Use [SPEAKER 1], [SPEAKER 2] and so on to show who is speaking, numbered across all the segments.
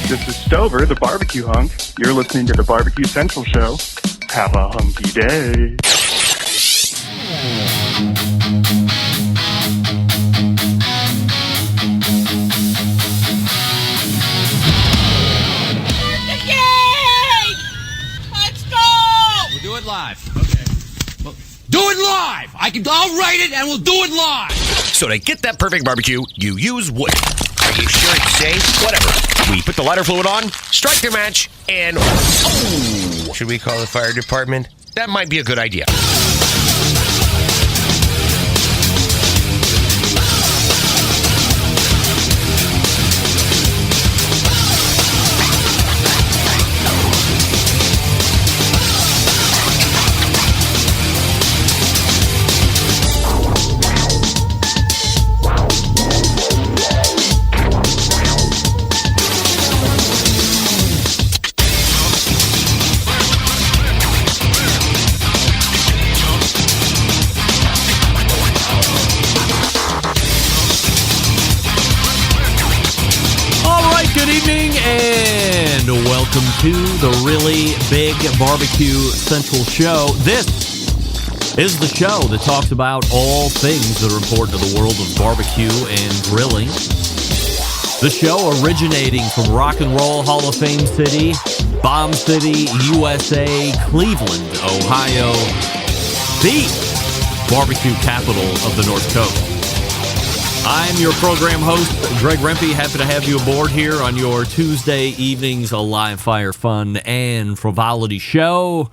[SPEAKER 1] This is Stover, the barbecue hunk. You're listening to the Barbecue Central Show. Have a hunky day.
[SPEAKER 2] Let's go!
[SPEAKER 3] We'll do it live. Okay. Well, do it live! I'll write it and we'll do it live!
[SPEAKER 4] So to get that perfect barbecue, you use wood. Are you sure it's safe? Whatever. We put the lighter fluid on, strike the match, and... Oh! Should we call the fire department? That might be a good idea.
[SPEAKER 5] Good evening and welcome to the Really Big Barbecue Central Show. This is the show that talks about all things that are important to the world of barbecue and grilling. The show originating from Rock and Roll Hall of Fame City, Bomb City, USA, Cleveland, Ohio, the barbecue capital of the North Coast. I'm your program host, Greg Rempe. Happy to have you aboard here on your Tuesday evenings, a live fire fun and frivolity show.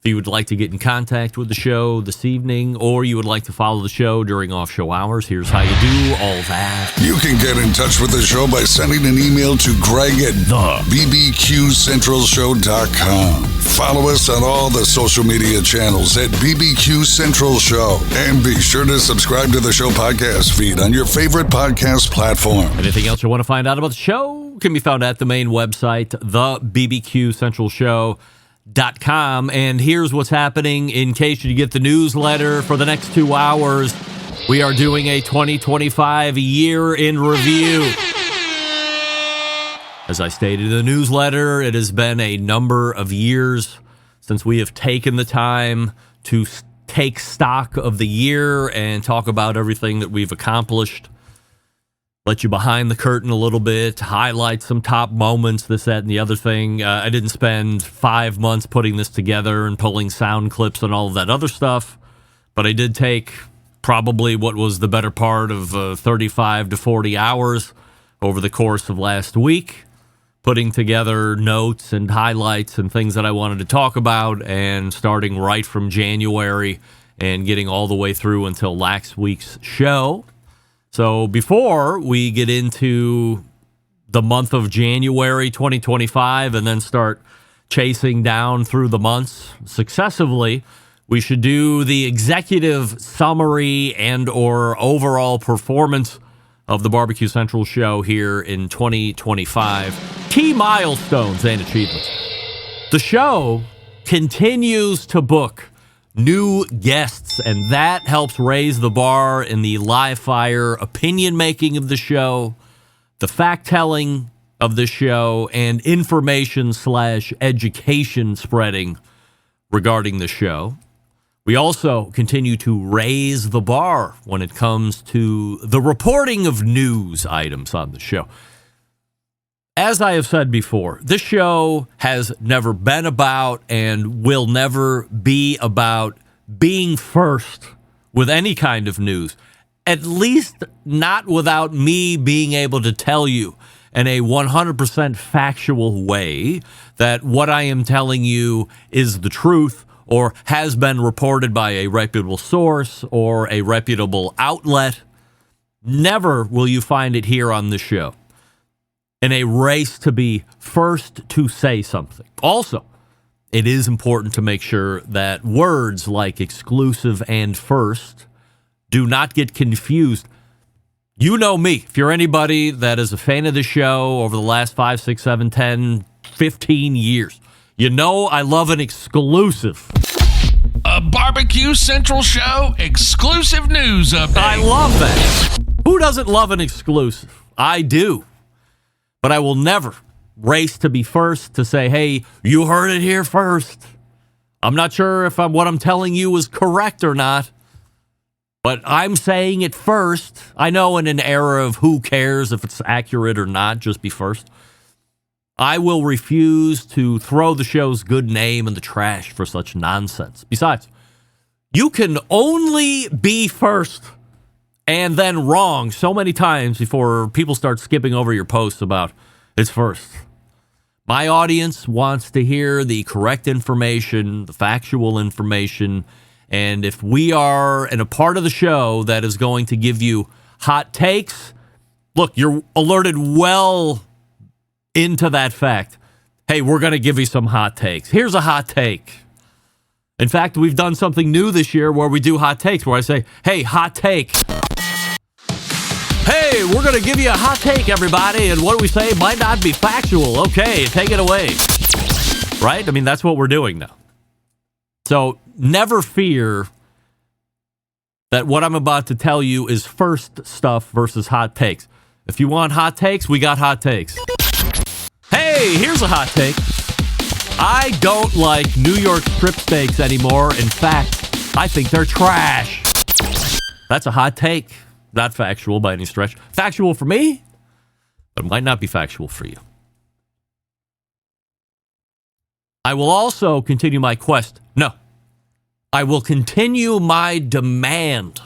[SPEAKER 5] If you would like to get in contact with the show this evening, or you would like to follow the show during off-show hours, here's how you do all that.
[SPEAKER 6] You can get in touch with the show by sending an email to Greg at thebbqcentralshow.com. Follow us on all the social media channels at BBQ Central Show. And be sure to subscribe to the show podcast feed on your favorite podcast platform.
[SPEAKER 5] Anything else you want to find out about the show can be found at the main website, thebbqcentralshow.com. And here's what's happening in case you get the newsletter for the next 2 hours. We are doing a 2025 year in review. As I stated in the newsletter, it has been a number of years since we have taken the time to take stock of the year and talk about everything that we've accomplished. Let you behind the curtain a little bit, highlight some top moments, this, that, and the other thing. I didn't spend 5 months putting this together and pulling sound clips and all of that other stuff, but I did take probably what was the better part of 35 to 40 hours over the course of last week, putting together notes and highlights and things that I wanted to talk about, and starting right from January and getting all the way through until last week's show. So before we get into the month of January 2025 and then start chasing down through the months successively, we should do the executive summary and or overall performance of the Barbecue Central show here in 2025. Key milestones and achievements. The show continues to book new guests, and that helps raise the bar in the live fire opinion making of the show, the fact telling of the show, and information / education spreading regarding the show. We also continue to raise the bar when it comes to the reporting of news items on the show. As I have said before, this show has never been about and will never be about being first with any kind of news, at least not without me being able to tell you in a 100% factual way that what I am telling you is the truth or has been reported by a reputable source or a reputable outlet. Never will you find it here on the show. In a race to be first to say something. Also, it is important to make sure that words like exclusive and first do not get confused. You know me. If you're anybody that is a fan of the show over the last 5, 6, 7, 10, 15 years, you know I love an exclusive.
[SPEAKER 2] A Barbecue Central Show exclusive news update.
[SPEAKER 5] I love that. Who doesn't love an exclusive? I do. But I will never, race to be first, to say, hey, you heard it here first. I'm not sure if what I'm telling you is correct or not, but I'm saying it first. I know in an era of who cares if it's accurate or not, just be first. I will refuse to throw the show's good name in the trash for such nonsense. Besides, you can only be first and then wrong so many times before people start skipping over your posts about it's first. My audience wants to hear the correct information, the factual information, and if we are in a part of the show that is going to give you hot takes, look, you're alerted well into that fact. Hey, we're going to give you some hot takes. Here's a hot take. In fact, we've done something new this year where we do hot takes, where I say, hey, hot take. Hey, we're going to give you a hot take, everybody, and what do we say might not be factual. Okay, take it away. Right? I mean, that's what we're doing now. So never fear that what I'm about to tell you is first stuff versus hot takes. If you want hot takes, we got hot takes. Hey, here's a hot take. I don't like New York strip steaks anymore. In fact, I think they're trash. That's a hot take. Not factual by any stretch. Factual for me, but it might not be factual for you. I will also continue my quest. No. I will continue my demand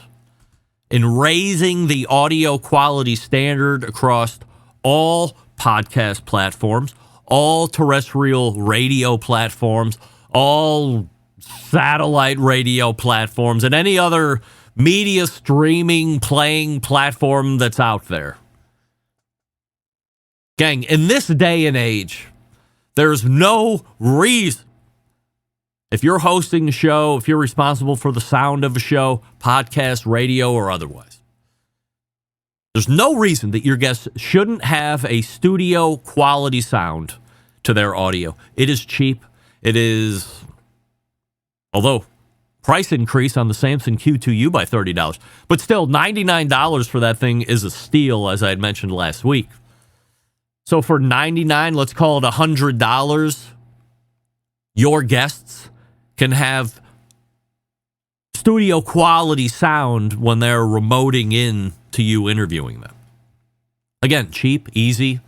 [SPEAKER 5] in raising the audio quality standard across all podcast platforms, all terrestrial radio platforms, all satellite radio platforms, and any other media streaming playing platform that's out there. Gang, in this day and age, there's no reason, if you're hosting a show, if you're responsible for the sound of a show, podcast, radio, or otherwise, there's no reason that your guests shouldn't have a studio quality sound to their audio. It is cheap. It is, although price increase on the Samson Q2U by $30, but still $99 for that thing is a steal, as I had mentioned last week. So for $99, let's call it $100, your guests can have studio quality sound when they're remoting in to you interviewing them. Again, cheap, easy.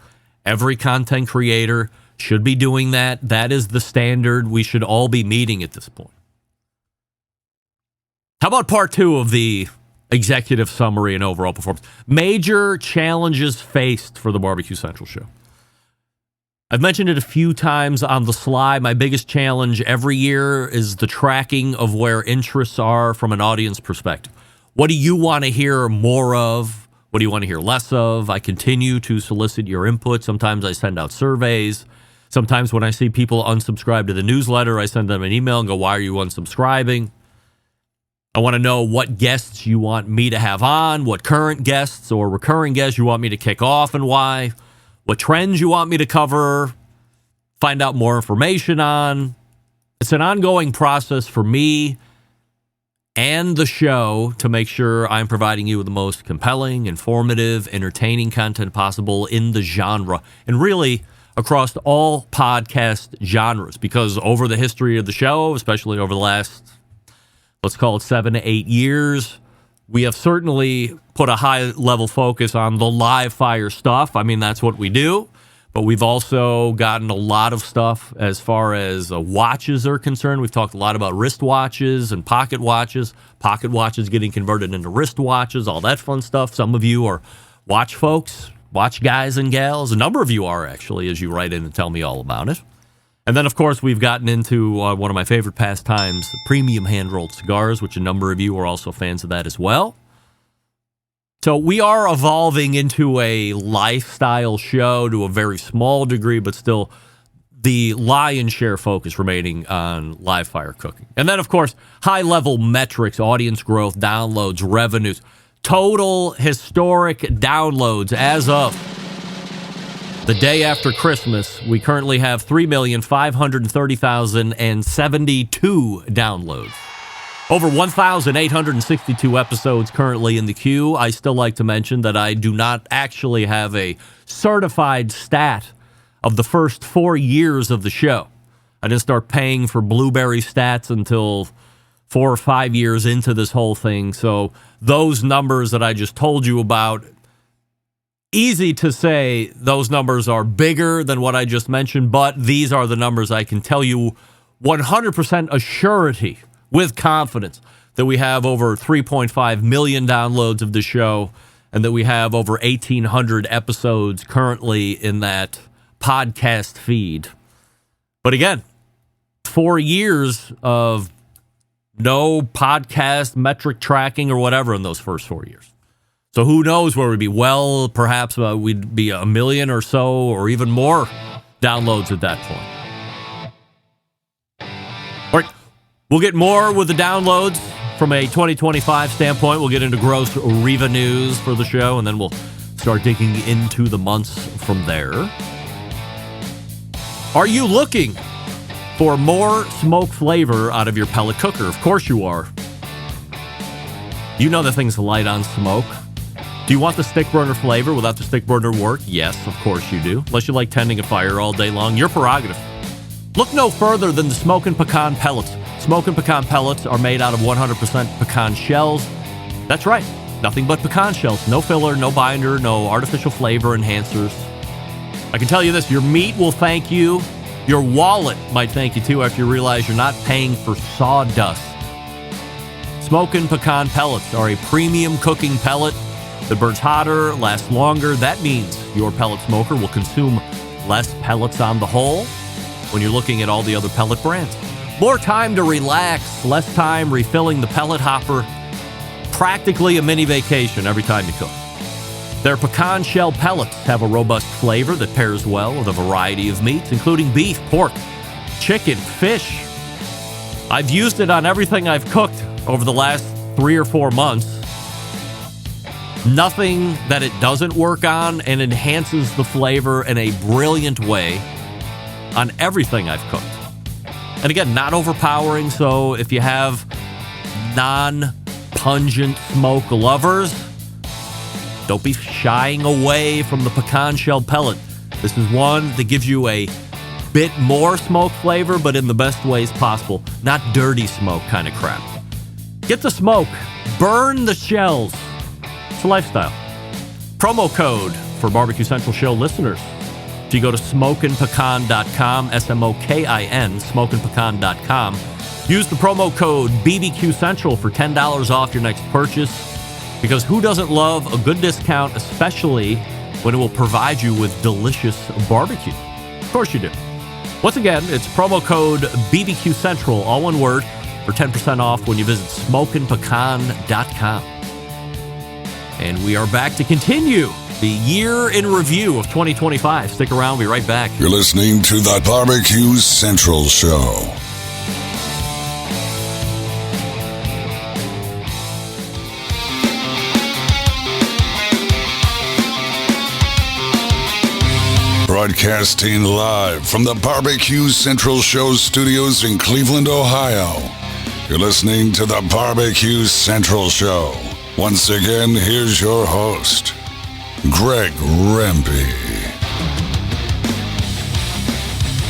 [SPEAKER 5] Every content creator should be doing that. That is the standard we should all be meeting at this point. How about part two of the executive summary and overall performance? Major challenges faced for the Barbecue Central show. I've mentioned it a few times on the sly. My biggest challenge every year is the tracking of where interests are from an audience perspective. What do you want to hear more of? What do you want to hear less of? I continue to solicit your input. Sometimes I send out surveys. Sometimes when I see people unsubscribe to the newsletter, I send them an email and go, why are you unsubscribing? I want to know what guests you want me to have on, what current guests or recurring guests you want me to kick off and why, what trends you want me to cover, find out more information on. It's an ongoing process for me and the show to make sure I'm providing you with the most compelling, informative, entertaining content possible in the genre, and really across all podcast genres, because over the history of the show, especially over the last, let's call it 7 to 8 years, we have certainly put a high-level focus on the live fire stuff. I mean, that's what we do. But we've also gotten a lot of stuff as far as watches are concerned. We've talked a lot about wristwatches and pocket watches getting converted into wristwatches, all that fun stuff. Some of you are watch folks, watch guys and gals. A number of you are, actually, as you write in and tell me all about it. And then, of course, we've gotten into one of my favorite pastimes, premium hand-rolled cigars, which a number of you are also fans of that as well. So we are evolving into a lifestyle show to a very small degree, but still the lion's share focus remaining on live fire cooking. And then, of course, high-level metrics, audience growth, downloads, revenues, total historic downloads as of the day after Christmas. We currently have 3,530,072 downloads. Over 1,862 episodes currently in the queue. I still like to mention that I do not actually have a certified stat of the first 4 years of the show. I didn't start paying for Blueberry Stats until 4 or 5 years into this whole thing. So those numbers that I just told you about, easy to say those numbers are bigger than what I just mentioned, but these are the numbers I can tell you 100% assurity with confidence that we have over 3.5 million downloads of the show and that we have over 1,800 episodes currently in that podcast feed. But again, 4 years of no podcast metric tracking or whatever in those first 4 years. So who knows where we'd be? Well, perhaps we'd be 1 million or so or even more downloads at that point. All right, we'll get more with the downloads from a 2025 standpoint. We'll get into gross Riva news for the show, and then we'll start digging into the months from there. Are you looking for more smoke flavor out of your pellet cooker? Of course you are. You know the thing's light on smoke. Do you want the stick burner flavor without the stick burner work? Yes, of course you do. Unless you like tending a fire all day long, your prerogative. Look no further than the Smokin' Pecan pellets. Smokin' Pecan pellets are made out of 100% pecan shells. That's right, nothing but pecan shells. No filler, no binder, no artificial flavor enhancers. I can tell you this, your meat will thank you. Your wallet might thank you too after you realize you're not paying for sawdust. Smokin' Pecan pellets are a premium cooking pellet that burns hotter, lasts longer. That means your pellet smoker will consume less pellets on the whole when you're looking at all the other pellet brands. More time to relax, less time refilling the pellet hopper. Practically a mini vacation every time you cook. Their pecan shell pellets have a robust flavor that pairs well with a variety of meats, including beef, pork, chicken, fish. I've used it on everything I've cooked over the last 3 or 4 months. Nothing that it doesn't work on, and enhances the flavor in a brilliant way on everything I've cooked. And again, not overpowering, so if you have non-pungent smoke lovers, don't be shying away from the pecan shell pellet. This is one that gives you a bit more smoke flavor, but in the best ways possible. Not dirty smoke kind of crap. Get the smoke. Burn the shells. It's a lifestyle. Promo code for Barbecue Central Show listeners. So you go to smokinpecan.com, SMOKIN, smokinpecan.com. Use the promo code BBQ Central for $10 off your next purchase. Because who doesn't love a good discount, especially when it will provide you with delicious barbecue? Of course you do. Once again, it's promo code BBQ Central, all one word, for 10% off when you visit smokinpecan.com. And we are back to continue the year in review of 2025. Stick around, we'll be right back.
[SPEAKER 6] You're listening to the Barbecue Central Show. Broadcasting live from the Barbecue Central Show studios in Cleveland, Ohio. You're listening to the Barbecue Central Show. Once again, here's your host, Greg Rempe.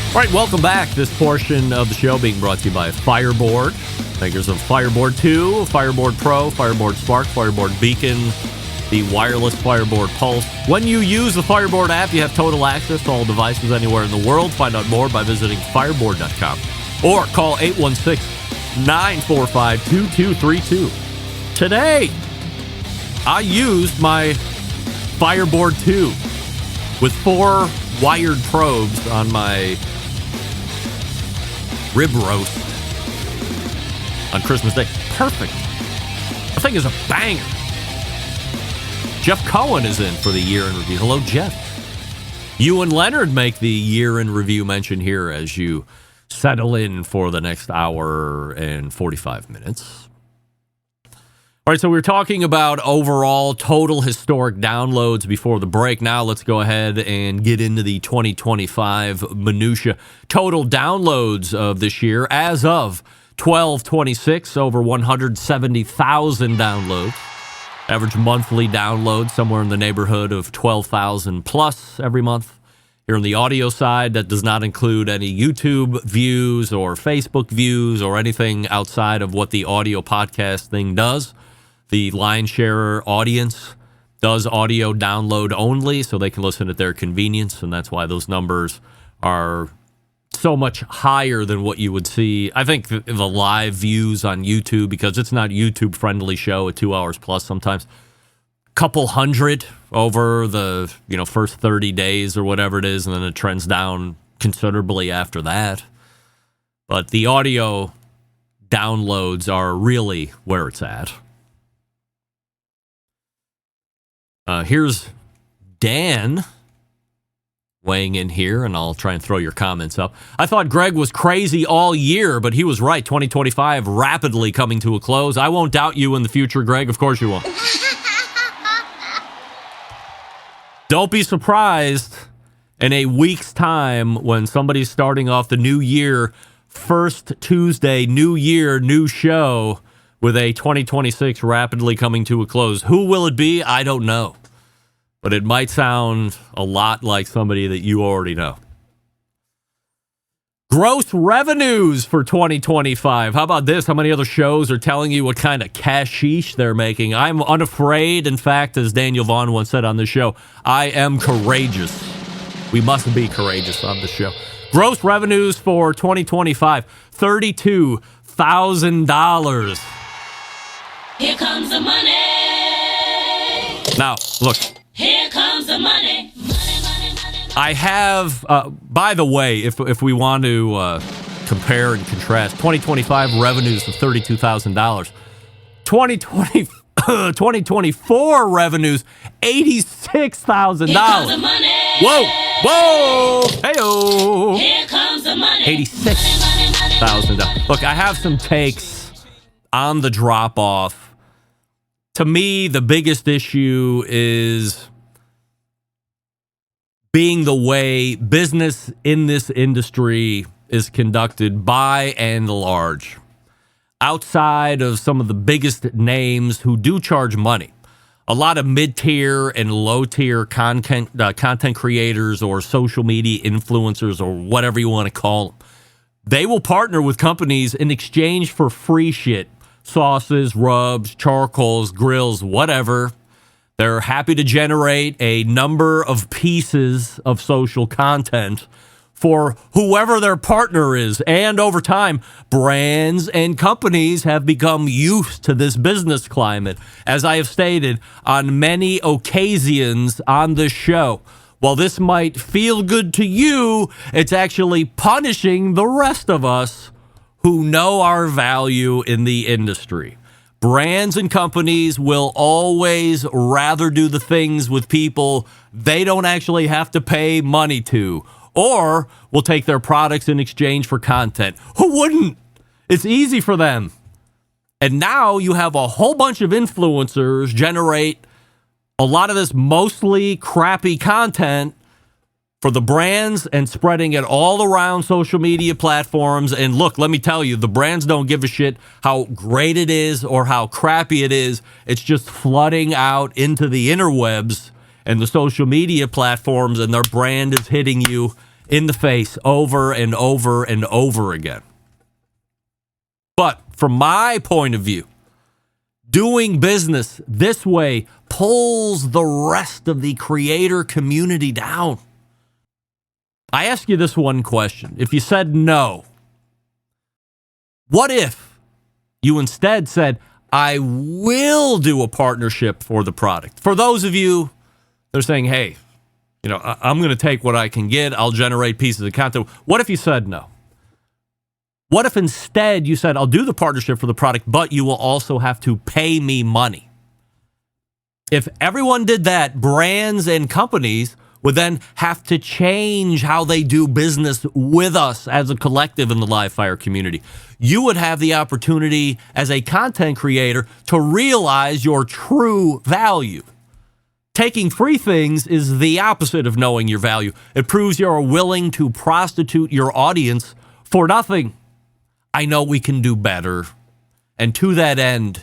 [SPEAKER 5] All right, welcome back. This portion of the show being brought to you by Fireboard. Makers of Fireboard 2, Fireboard Pro, Fireboard Spark, Fireboard Beacon, the wireless Fireboard Pulse. When you use the Fireboard app, you have total access to all devices anywhere in the world. Find out more by visiting fireboard.com or call 816-945-2232. Today, I used my Fireboard 2 with 4 wired probes on my rib roast on Christmas Day. Perfect. The thing is a banger. Jeff Cohen is in for the year in review. Hello, Jeff. You and Leonard make the year in review mention here as you settle in for the next hour and 45 minutes. All right, so we were talking about overall total historic downloads before the break. Now let's go ahead and get into the 2025 minutia. Total downloads of this year as of 12/26, over 170,000 downloads. Average monthly download somewhere in the neighborhood of 12,000 plus every month You're on the audio side. That does not include any YouTube views or Facebook views or anything outside of what the audio podcast thing does. The Line Share audience does audio download only, so they can listen at their convenience, and that's why those numbers are so much higher than what you would see. I think the live views on YouTube, because it's not YouTube-friendly show at 2 hours plus sometimes, couple hundred over the first 30 days or whatever it is, and then it trends down considerably after that. But the audio downloads are really where it's at. Here's Dan weighing in here, and I'll try and throw your comments up. I thought Greg was crazy all year, but he was right. 2025 rapidly coming to a close. I won't doubt you in the future, Greg. Of course you won't. Don't be surprised in a week's time when somebody's starting off the new year, first Tuesday, new year, new show, with a 2026 rapidly coming to a close. Who will it be? I don't know. But it might sound a lot like somebody that you already know. Gross revenues for 2025. How about this? How many other shows are telling you what kind of cashish they're making? I'm unafraid. In fact, as Daniel Vaughn once said on the show, I am courageous. We must be courageous on the show. Gross revenues for 2025, $32,000.
[SPEAKER 7] Here comes the money.
[SPEAKER 5] Now, look.
[SPEAKER 7] Here comes the money.
[SPEAKER 5] I have, by the way, if we want to compare and contrast, 2025 revenues of $32,000. 2024 revenues, $86,000.
[SPEAKER 7] Here comes the money.
[SPEAKER 5] Whoa! Hey-oh!
[SPEAKER 7] Here comes the money.
[SPEAKER 5] $86,000. Look, I have some takes on the drop-off. To me, the biggest issue is being the way business in this industry is conducted by and large. Outside of some of the biggest names who do charge money, a lot of mid-tier and low-tier content creators or social media influencers or whatever you want to call them, they will partner with companies in exchange for free shit. Sauces, rubs, charcoals, grills, whatever. They're happy to generate a number of pieces of social content for whoever their partner is. And over time, brands and companies have become used to this business climate. As I have stated on many occasions on this show, while this might feel good to you, it's actually punishing the rest of us who know our value in the industry. Brands and companies will always rather do the things with people they don't actually have to pay money to, or will take their products in exchange for content. Who wouldn't? It's easy for them. And now you have a whole bunch of influencers generate a lot of this mostly crappy content for the brands and spreading it all around social media platforms. And look, let me tell you, the brands don't give a shit how great it is or how crappy it is. It's just flooding out into the interwebs and the social media platforms, and their brand is hitting you in the face over and over and over again. But from my point of view, doing business this way pulls the rest of the creator community down. I ask you this one question. If you said no, what if you instead said, I will do a partnership for the product? For those of you, they're saying, hey, I'm going to take what I can get. I'll generate pieces of content. What if you said no? What if instead you said, I'll do the partnership for the product, but you will also have to pay me money? If everyone did that, brands and companies would then have to change how they do business with us as a collective in the live fire community. You would have the opportunity as a content creator to realize your true value. Taking free things is the opposite of knowing your value. It proves you're willing to prostitute your audience for nothing. I know we can do better. And to that end,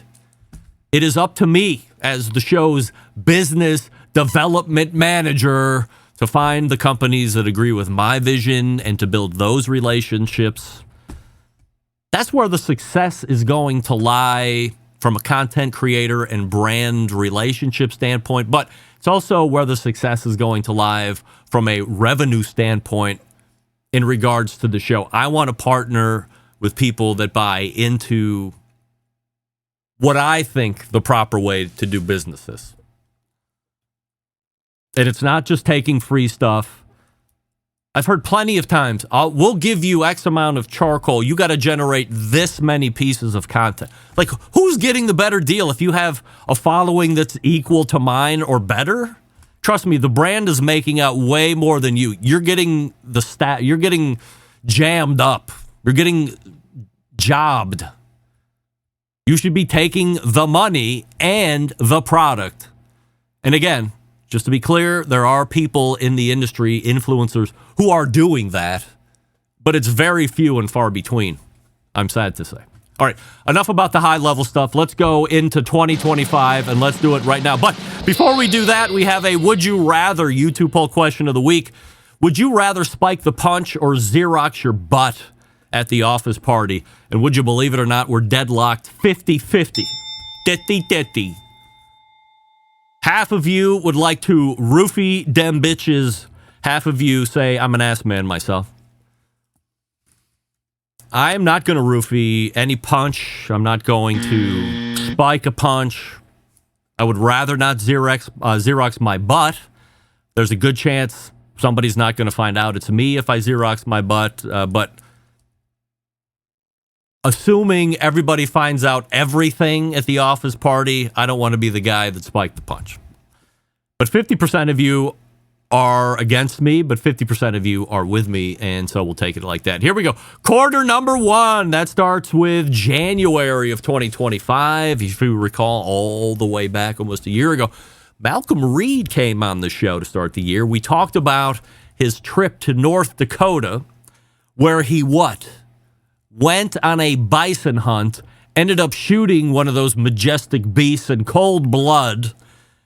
[SPEAKER 5] it is up to me as the show's business development manager to find the companies that agree with my vision and to build those relationships. That's where the success is going to lie from a content creator and brand relationship standpoint, but it's also where the success is going to lie from a revenue standpoint in regards to the show. I want to partner with people that buy into what I think the proper way to do business is. And it's not just taking free stuff. I've heard plenty of times, we'll give you X amount of charcoal. You got to generate this many pieces of content. Like, who's getting the better deal if you have a following that's equal to mine or better? Trust me, the brand is making out way more than you. You're getting you're getting jammed up. You're getting jobbed. You should be taking the money and the product. And again, just to be clear, there are people in the industry, influencers, who are doing that, but it's very few and far between, I'm sad to say. All right, enough about the high-level stuff. Let's go into 2025, and let's do it right now. But before we do that, we have a Would You Rather YouTube poll question of the week. Would you rather spike the punch or Xerox your butt at the office party? And would you believe it or not, we're deadlocked 50-50. 50-50. Half of you would like to roofie dem bitches. Half of you say, I'm an ass man myself. I'm not going to roofie any punch. I'm not going to spike a punch. I would rather not Xerox my butt. There's a good chance somebody's not going to find out it's me if I Xerox my butt. But assuming everybody finds out everything at the office party, I don't want to be the guy that spiked the punch. But 50% of you are against me, but 50% of you are with me, and so we'll take it like that. Here we go. Quarter number one. That starts with January of 2025. If you recall, all the way back almost a year ago, Malcolm Reed came on the show to start the year. We talked about his trip to North Dakota, where he went on a bison hunt, ended up shooting one of those majestic beasts in cold blood,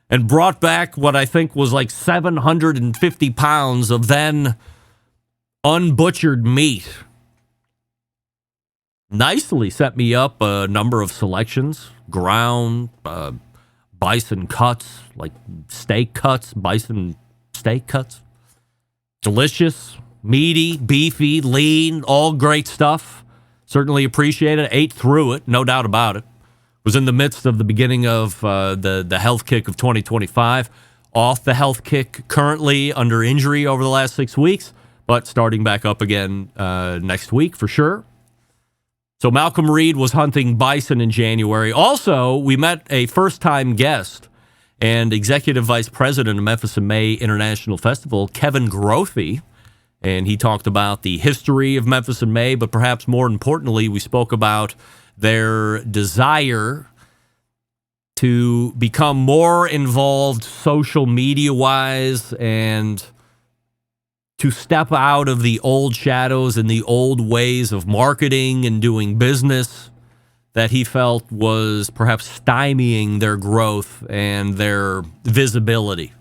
[SPEAKER 5] and brought back what I think was like 750 pounds of then unbutchered meat. Nicely set me up a number of selections, ground, bison cuts, like steak cuts, bison steak cuts. Delicious, meaty, beefy, lean, all great stuff. Certainly appreciate it. Ate through it, no doubt about it. Was in the midst of the beginning of the health kick of 2025. Off the health kick, currently under injury over the last 6 weeks, but starting back up again next week for sure. So Malcolm Reed was hunting bison in January. Also, we met a first-time guest and executive vice president of Memphis in May International Festival, Kevin Grothy. And he talked about the history of Memphis in May, but perhaps more importantly, we spoke about their desire to become more involved social media-wise and to step out of the old shadows and the old ways of marketing and doing business that he felt was perhaps stymieing their growth and their visibility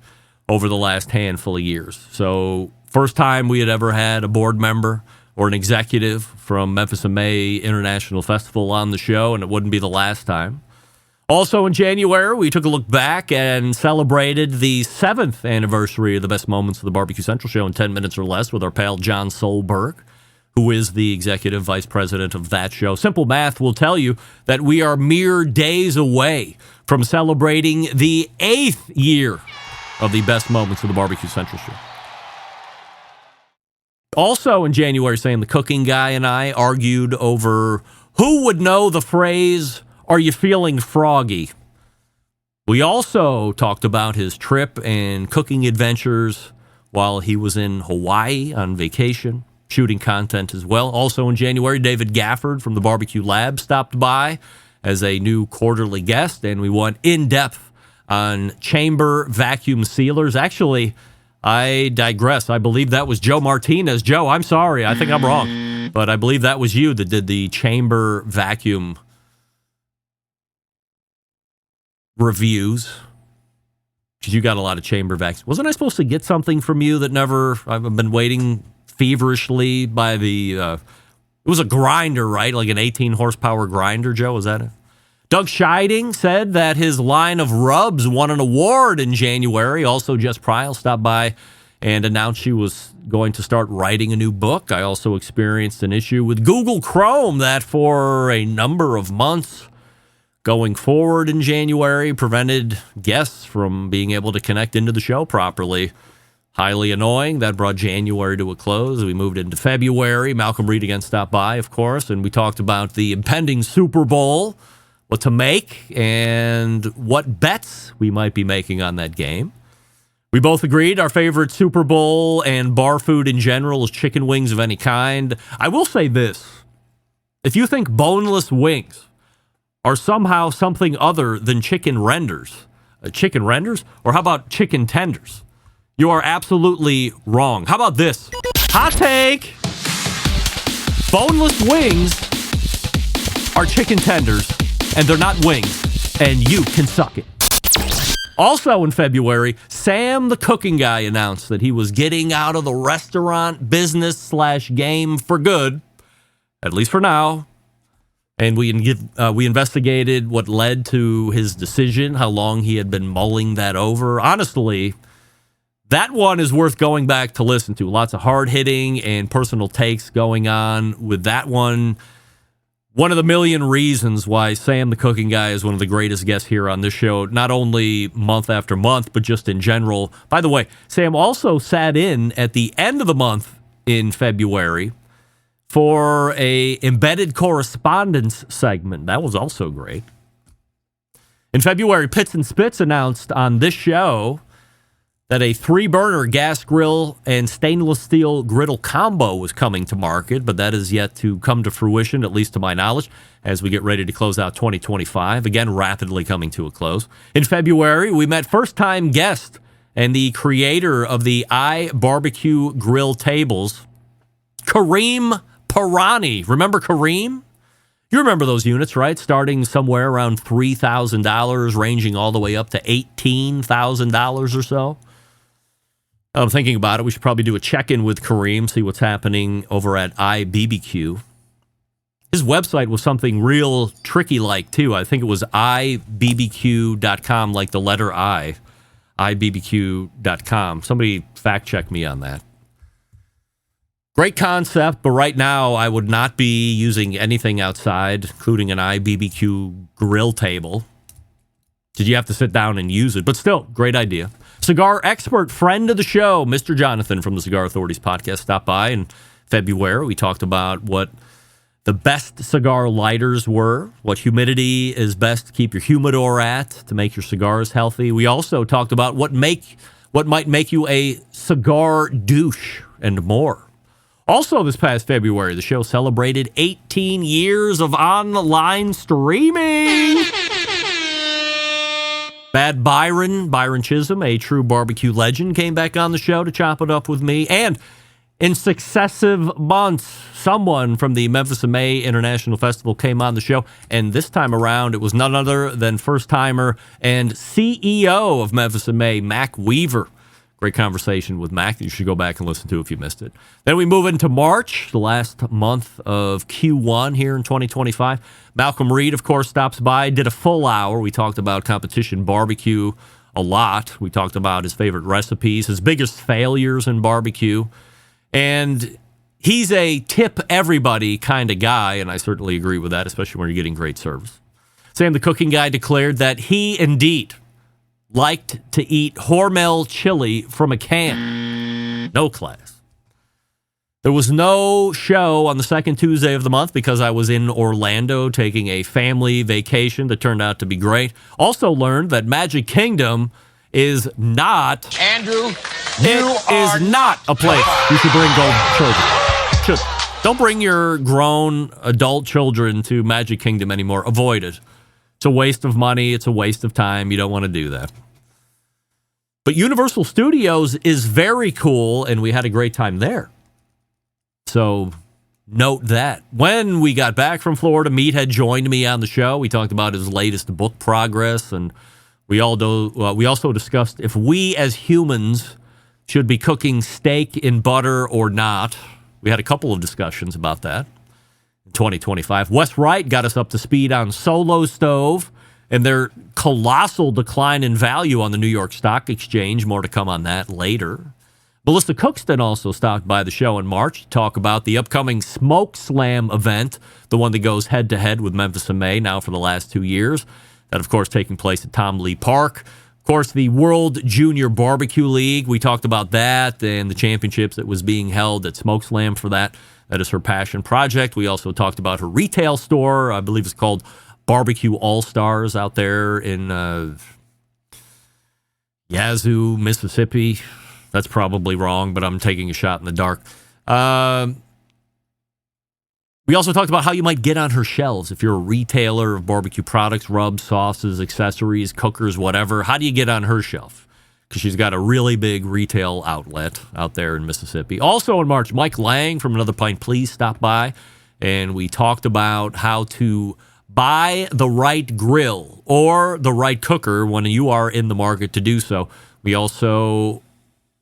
[SPEAKER 5] over the last handful of years. So first time we had ever had a board member or an executive from Memphis in May International Festival on the show, and it wouldn't be the last time. Also in January, we took a look back and celebrated the 7th anniversary of the Best Moments of the Barbecue Central Show in 10 minutes or less with our pal John Solberg, who is the executive vice president of that show. Simple math will tell you that we are mere days away from celebrating the 8th year of the Best Moments of the Barbecue Central Show. Also in January, saying the cooking guy and I argued over who would know the phrase, "Are you feeling froggy?" We also talked about his trip and cooking adventures while he was in Hawaii on vacation, shooting content as well. Also in January, David Gafford from the Barbecue Lab stopped by as a new quarterly guest, and we went in-depth on chamber vacuum sealers. Actually, I digress. I believe that was Joe Martinez. Joe, I'm sorry. I think I'm wrong. But I believe that was you that did the chamber vacuum reviews. because you got a lot of chamber vaccines. Wasn't I supposed to get something from you that never, I've been waiting feverishly by the, it was a grinder, right? Like an 18 horsepower grinder, Joe, is that it? Doug Scheiding said that his line of rubs won an award in January. Also, Jess Pryl stopped by and announced she was going to start writing a new book. I also experienced an issue with Google Chrome that for a number of months going forward in January prevented guests from being able to connect into the show properly. Highly annoying. That brought January to a close. We moved into February. Malcolm Reed again stopped by, of course, and we talked about the impending Super Bowl, what to make, and what bets we might be making on that game. We both agreed our favorite Super Bowl and bar food in general is chicken wings of any kind. I will say this. If you think boneless wings are somehow something other than chicken renders, or how about chicken tenders? You are absolutely wrong. How about this? Hot take! Boneless wings are chicken tenders, and they're not wings, and you can suck it. Also in February, Sam the cooking guy announced that he was getting out of the restaurant business / game for good, at least for now. And we investigated what led to his decision, how long he had been mulling that over. Honestly, that one is worth going back to listen to. Lots of hard-hitting and personal takes going on with that one. One of the million reasons why Sam the cooking guy is one of the greatest guests here on this show, not only month after month, but just in general. By the way, Sam also sat in at the end of the month in February for a embedded correspondence segment. That was also great. In February, Pits and Spits announced on this show that a 3-burner gas grill and stainless steel griddle combo was coming to market, but that is yet to come to fruition, at least to my knowledge, as we get ready to close out 2025. Again, rapidly coming to a close. In February, we met first-time guest and the creator of the iBarbecue grill tables, Kareem Pirani. Remember Kareem? You remember those units, right? Starting somewhere around $3,000, ranging all the way up to $18,000 or so. I'm thinking about it. We should probably do a check-in with Kareem, see what's happening over at iBBQ. His website was something real tricky-like, too. I think it was ibbq.com, like the letter I, ibbq.com. Somebody fact-check me on that. Great concept, but right now I would not be using anything outside, including an iBBQ grill table. Did you have to sit down and use it? But still, great idea. Cigar expert, friend of the show, Mr. Jonathan from the Cigar Authorities podcast, stopped by in February. We talked about what the best cigar lighters were, what humidity is best to keep your humidor at to make your cigars healthy. We also talked about what might make you a cigar douche and more. Also this past February, the show celebrated 18 years of online streaming. Bad Byron Chisholm, a true barbecue legend, came back on the show to chop it up with me. And in successive months, someone from the Memphis in May International Festival came on the show. And this time around, it was none other than first-timer and CEO of Memphis in May, Mac Weaver. Great conversation with Mac that you should go back and listen to if you missed it. Then we move into March, the last month of Q1 here in 2025. Malcolm Reed, of course, stops by, did a full hour. We talked about competition barbecue a lot. We talked about his favorite recipes, his biggest failures in barbecue. And he's a tip everybody kind of guy, and I certainly agree with that, especially when you're getting great service. Sam the cooking guy declared that he indeed liked to eat Hormel chili from a can. No class. There was no show on the second Tuesday of the month because I was in Orlando taking a family vacation that turned out to be great. Also learned that Magic Kingdom is not...
[SPEAKER 3] Andrew,
[SPEAKER 5] it is not a place you should bring children. Don't bring your grown adult children to Magic Kingdom anymore. Avoid it. It's a waste of money. It's a waste of time. You don't want to do that. But Universal Studios is very cool, and we had a great time there. So note that. When we got back from Florida, Meat had joined me on the show. We talked about his latest book progress and We also discussed if we as humans should be cooking steak in butter or not. We had a couple of discussions about that in 2025. Wes Wright got us up to speed on Solo Stove and their colossal decline in value on the New York Stock Exchange. More to come on that later. Melissa Cookston also stopped by the show in March to talk about the upcoming Smoke Slam event, the one that goes head-to-head with Memphis and May now for the last 2 years. That, of course, taking place at Tom Lee Park. Of course, the World Junior Barbecue League. We talked about that and the championships that was being held at Smoke Slam for that. That is her passion project. We also talked about her retail store. I believe it's called Barbecue All-Stars out there in Yazoo, Mississippi. That's probably wrong, but I'm taking a shot in the dark. We also talked about how you might get on her shelves if you're a retailer of barbecue products, rubs, sauces, accessories, cookers, whatever. How do you get on her shelf? Because she's got a really big retail outlet out there in Mississippi. Also in March, Mike Lang from Another Pint Please stopped by, and we talked about how to buy the right grill or the right cooker when you are in the market to do so. We also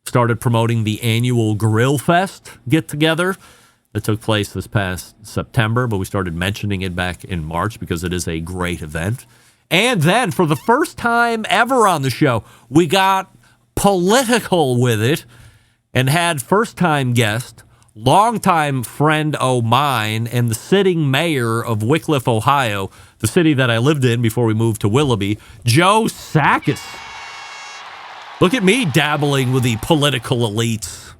[SPEAKER 5] started promoting the annual Grill Fest get-together that took place this past September, but we started mentioning it back in March because it is a great event. And then, for the first time ever on the show, we got political with it and had first-time guest, longtime friend o' mine, and the sitting mayor of Wickliffe, Ohio, the city that I lived in before we moved to Willoughby, Joe Sakis. Look at me dabbling with the political elites.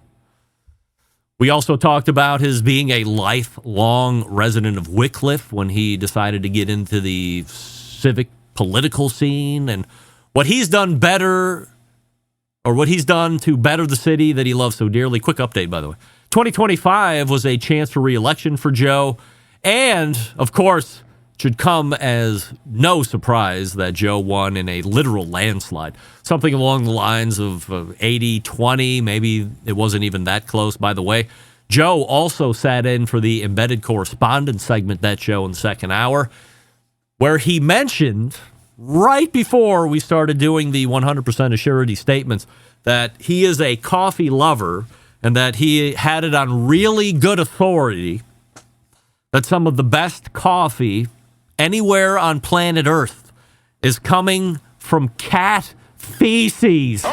[SPEAKER 5] We also talked about his being a lifelong resident of Wickliffe when he decided to get into the civic political scene and what he's done better, or what he's done to better the city that he loves so dearly. Quick update, by the way. 2025 was a chance for re-election for Joe, and, of course, should come as no surprise that Joe won in a literal landslide. Something along the lines of 80-20. Maybe it wasn't even that close, by the way. Joe also sat in for the Embedded Correspondent segment that show in the second hour, where he mentioned right before we started doing the 100% assurity statements that he is a coffee lover and that he had it on really good authority that some of the best coffee anywhere on planet Earth is coming from cat feces.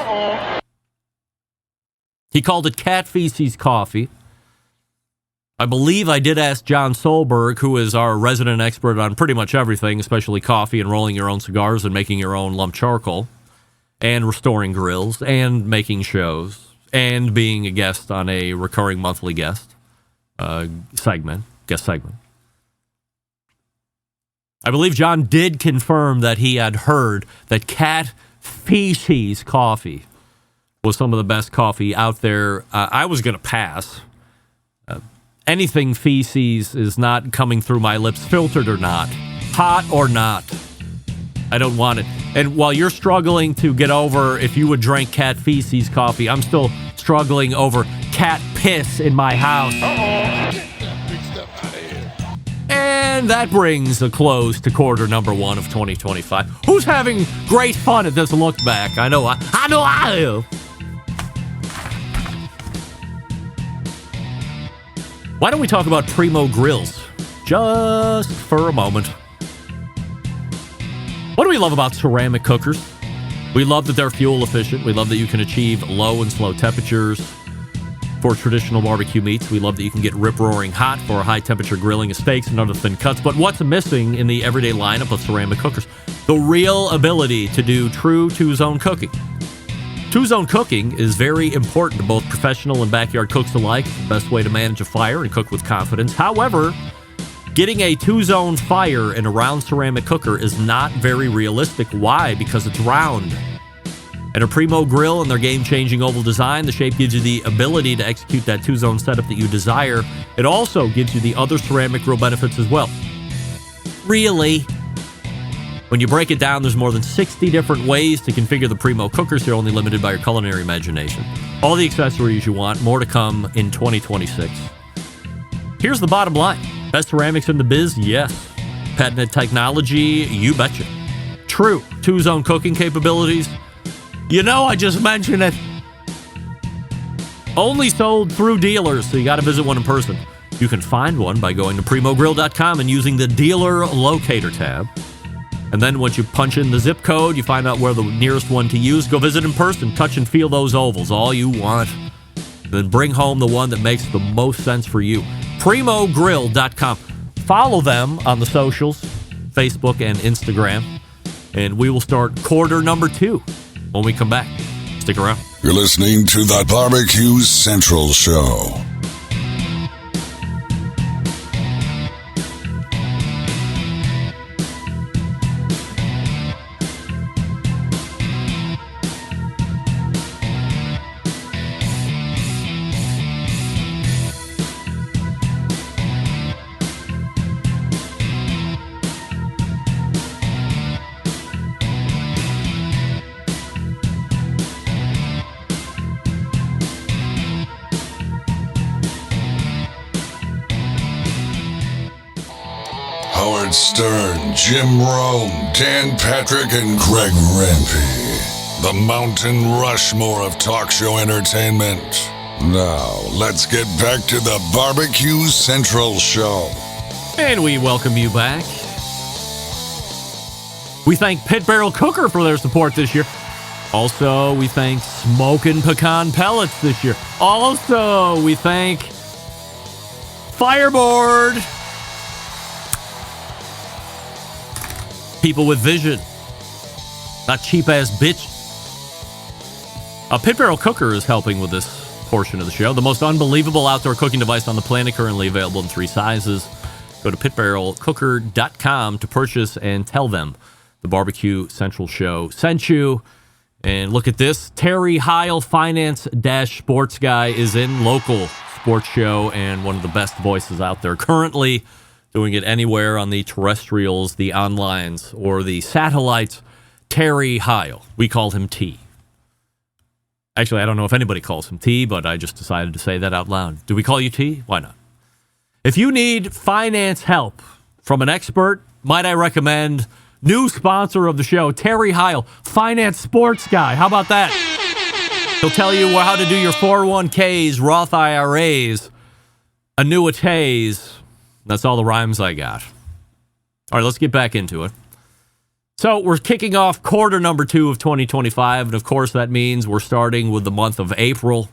[SPEAKER 5] He called it cat feces coffee. I believe I did ask John Solberg, who is our resident expert on pretty much everything, especially coffee and rolling your own cigars and making your own lump charcoal and restoring grills and making shows and being a guest on a recurring monthly guest segment. I believe John did confirm that he had heard that cat feces coffee was some of the best coffee out there. I was going to pass. Anything feces is not coming through my lips, filtered or not, hot or not. I don't want it. And while you're struggling to get over if you would drink cat feces coffee, I'm still struggling over cat piss in my house. And that brings a close to quarter number one of 2025. Who's having great fun at this look back? I know I am. Why don't we talk about Primo Grills just for a moment? What do we love about ceramic cookers? We love that they're fuel efficient. We love that you can achieve low and slow temperatures for traditional barbecue meats. We love that you can get rip-roaring hot for high temperature grilling of steaks and other thin cuts. But what's missing in the everyday lineup of ceramic cookers? The real ability to do true two-zone cooking. Two-zone cooking is very important to both professional and backyard cooks alike. It's the best way to manage a fire and cook with confidence. However, getting a two-zone fire in a round ceramic cooker is not very realistic. Why? Because it's round. And a Primo grill and their game-changing oval design, the shape gives you the ability to execute that two-zone setup that you desire. It also gives you the other ceramic grill benefits as well. Really? When you break it down, there's more than 60 different ways to configure the Primo cookers. You're only limited by your culinary imagination. All the accessories you want, more to come in 2026. Here's the bottom line. Best ceramics in the biz? Yes. Patented technology? You betcha. true. 2-zone cooking capabilities. You know, I just mentioned it. Only sold through dealers, so you got to visit one in person. You can find one by going to primogrill.com and using the dealer locator tab. And then once you punch in the zip code, you find out where the nearest one to use. Go visit in person, touch and feel those ovals, all you want. Then bring home the one that makes the most sense for you. primogrill.com. Follow them on the socials, Facebook and Instagram. And we will start quarter number 2 when we come back. Stick around.
[SPEAKER 6] You're listening to the Barbecue Central Show. Howard Stern, Jim Rome, Dan Patrick, and Greg Rempe. The Mountain Rushmore of talk show entertainment. Now, let's get back to the Barbecue Central Show.
[SPEAKER 5] And we welcome you back. We thank Pit Barrel Cooker for their support this year. Also, we thank Smokin' Pecan Pellets this year. Also, we thank Fireboard. People with vision. Not cheap-ass bitch. Pit Barrel Cooker is helping with this portion of the show. The most unbelievable outdoor cooking device on the planet, currently available in 3 sizes. Go to pitbarrelcooker.com to purchase and tell them the Barbecue Central Show sent you. And look at this. Terry Heil, finance-sports guy, is in local sports show and one of the best voices out there currently. Doing it anywhere on the terrestrials, the onlines, or the satellites. Terry Heil. We call him T. Actually, I don't know if anybody calls him T, but I just decided to say that out loud. Do we call you T? Why not? If you need finance help from an expert, might I recommend new sponsor of the show, Terry Heil, finance sports guy. How about that? He'll tell you how to do your 401ks, Roth IRAs, annuities. That's all the rhymes I got. All right, let's get back into it. So we're kicking off quarter number 2 of 2025, and of course that means we're starting with the month of April.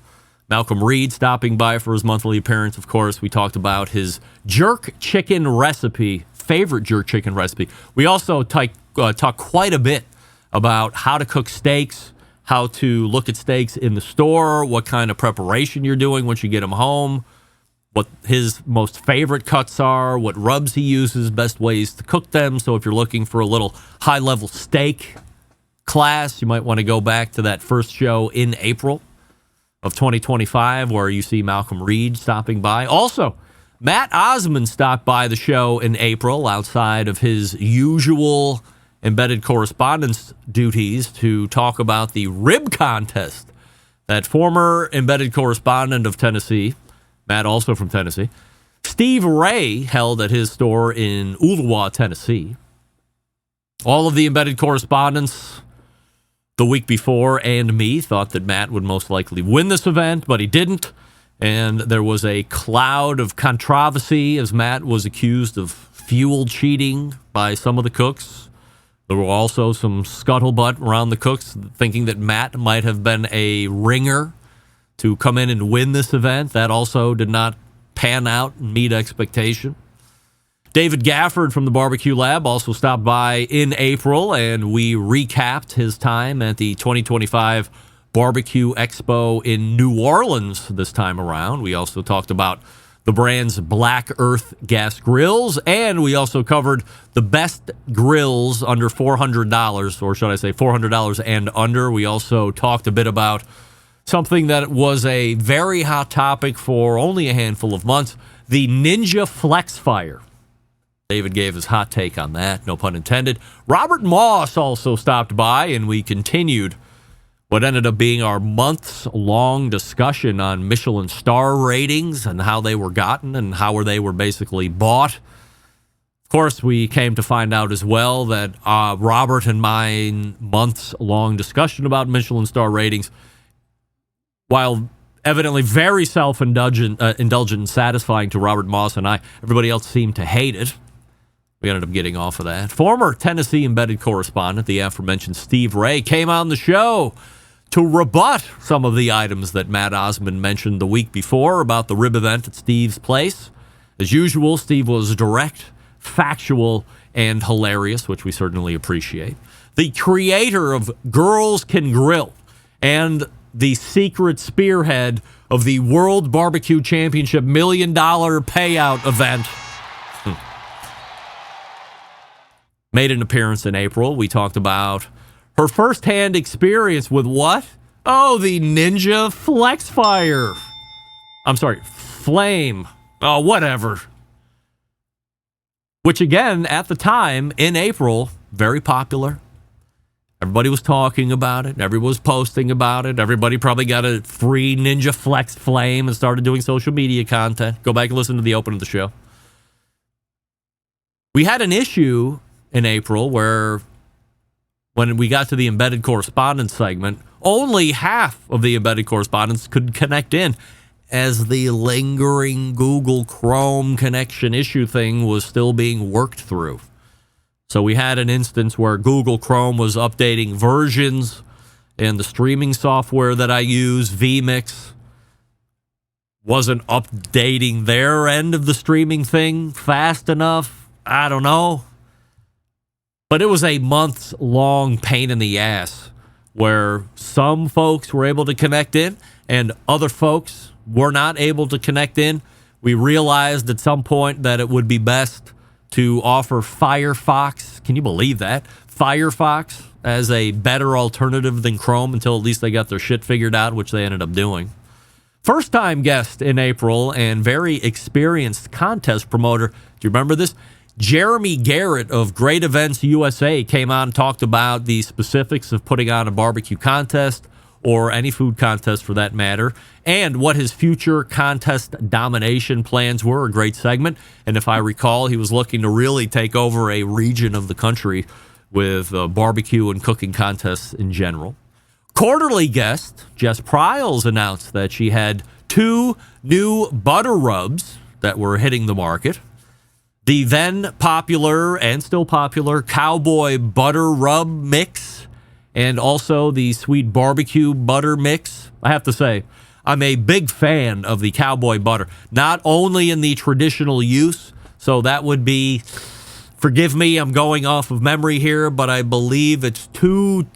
[SPEAKER 5] Malcolm Reed stopping by for his monthly appearance. Of course, we talked about his jerk chicken recipe, favorite jerk chicken recipe. We also talk quite a bit about how to cook steaks, how to look at steaks in the store, what kind of preparation you're doing once you get them home, what his most favorite cuts are, what rubs he uses, best ways to cook them. So if you're looking for a little high-level steak class, you might want to go back to that first show in April of 2025 where you see Malcolm Reed stopping by. Also, Matt Osmond stopped by the show in April outside of his usual embedded correspondence duties to talk about the rib contest that former embedded correspondent of Tennessee, Matt, also from Tennessee, Steve Ray, held at his store in Ooltewah, Tennessee. All of the embedded correspondents the week before and me thought that Matt would most likely win this event, but he didn't. And there was a cloud of controversy as Matt was accused of fuel cheating by some of the cooks. There were also some scuttlebutt around the cooks thinking that Matt might have been a ringer to come in and win this event. That also did not pan out and meet expectation. David Gafford from the Barbecue Lab also stopped by in April, and we recapped his time at the 2025 Barbecue Expo in New Orleans this time around. We also talked about the brand's Black Earth gas grills, and we also covered the best grills under $400, or should I say $400 and under. We also talked a bit about something that was a very hot topic for only a handful of months, the Ninja Flex Fire. David gave his hot take on that, no pun intended. Robert Moss also stopped by, and we continued what ended up being our months-long discussion on Michelin star ratings and how they were gotten and how they were basically bought. Of course, we came to find out as well that Robert and my months-long discussion about Michelin star ratings, while evidently very self-indulgent and satisfying to Robert Moss and I, everybody else seemed to hate it. We ended up getting off of that. Former Tennessee embedded correspondent, the aforementioned Steve Ray, came on the show to rebut some of the items that Matt Osmond mentioned the week before about the rib event at Steve's place. As usual, Steve was direct, factual, and hilarious, which we certainly appreciate. The creator of Girls Can Grill and the secret spearhead of the World Barbecue Championship $1 million payout event made an appearance in April. We talked about her firsthand experience with what? Oh, the Ninja Flex Fire. I'm sorry, Flame. Oh, whatever. Which again, at the time, in April, very popular. Everybody was talking about it. Everybody was posting about it. Everybody probably got a free Ninja Flex Flame and started doing social media content. Go back and listen to the open of the show. We had an issue in April where when we got to the embedded correspondence segment, only half of the embedded correspondents could connect in, as the lingering Google Chrome connection issue thing was still being worked through. So we had an instance where Google Chrome was updating versions, and the streaming software that I use, vMix, wasn't updating their end of the streaming thing fast enough. I don't know. But it was a months-long pain in the ass where some folks were able to connect in and other folks were not able to connect in. We realized at some point that it would be best to offer Firefox. Can you believe that? Firefox as a better alternative than Chrome until at least they got their shit figured out, which they ended up doing. First-time guest in April and very experienced contest promoter. Do you remember this? Jeremy Garrett of Great Events USA came on and talked about the specifics of putting on a barbecue contest or any food contest for that matter, and what his future contest domination plans were. A great segment. And if I recall, he was looking to really take over a region of the country with barbecue and cooking contests in general. Quarterly guest Jess Pryles announced that she had 2 new butter rubs that were hitting the market. The then popular and still popular Cowboy Butter Rub Mix, and also the Sweet Barbecue Butter Mix. I have to say, I'm a big fan of the Cowboy Butter, not only in the traditional use, so that would be, forgive me, I'm going off of memory here, but I believe it's 2